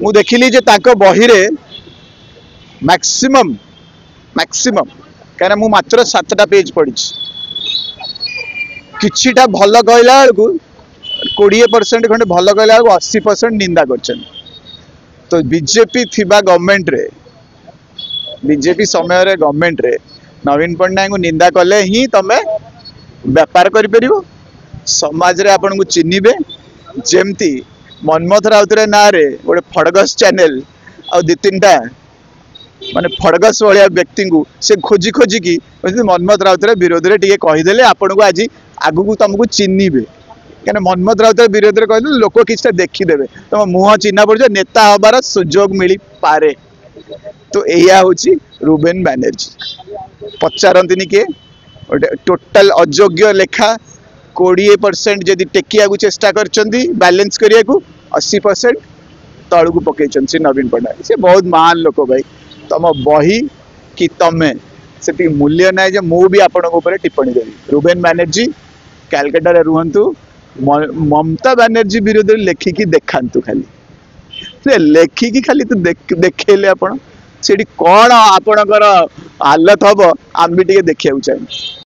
मु देखिली जे ताको बही रे मैक्सिमम मैक्सिमम कहना मु मात्र 7टा पेज पढ़ी किछिटा भल कहला बेलू 20% खंडे भल कहला बेलू 80% निंदा करछन। तो बीजेपी थिबा गवर्नमेंट रे बीजेपी समय रे गवर्नमेंट रे नवीन पट्टनायक को निंदा कले ही तमे व्यापार करि परिबो समाज रे आपन को चिन्हिबे। जेमती मनमोहन राउतर ना रे गोटे फड़गस चैनल आ दि तीनटा माने फड़गस वालिया व्यक्ति को से खोजी खोजी की मनमोहन राउतर विरोध रे टिके कहिदेले आपन को आज आगु को तुमको चिन्हिबे क्या मनमोहन राउतर विरोध रे कहले लोक किछटा देखिदेबे तुम मुह चिन्हा पड़ नेता हबार सुजोग मिली पारे। तो एया होची रूबेन बैनर्जी पचारंतिनी के टोटल अयोग्य लेखा 20% जदि टेकिया को चेष्टा करचंदी बैलेंस करिया को 80% तळु को पकेचन से नवीन पट्टनायक से बहुत महान लोक भाई तम बही कि तमे से मूल्य ना जे मु भी आपण ऊपर टिप्पणी देवी। रूबेन बैनर्जी कलकत्ता रे रुहंतु ममता बनर्जी विरोध लेखिकी देखांतु खाली से लेखिकी खाली तो देखेले आपण सेठी कौन आपणकर हालत हम आम भी टे देखा चाहिए।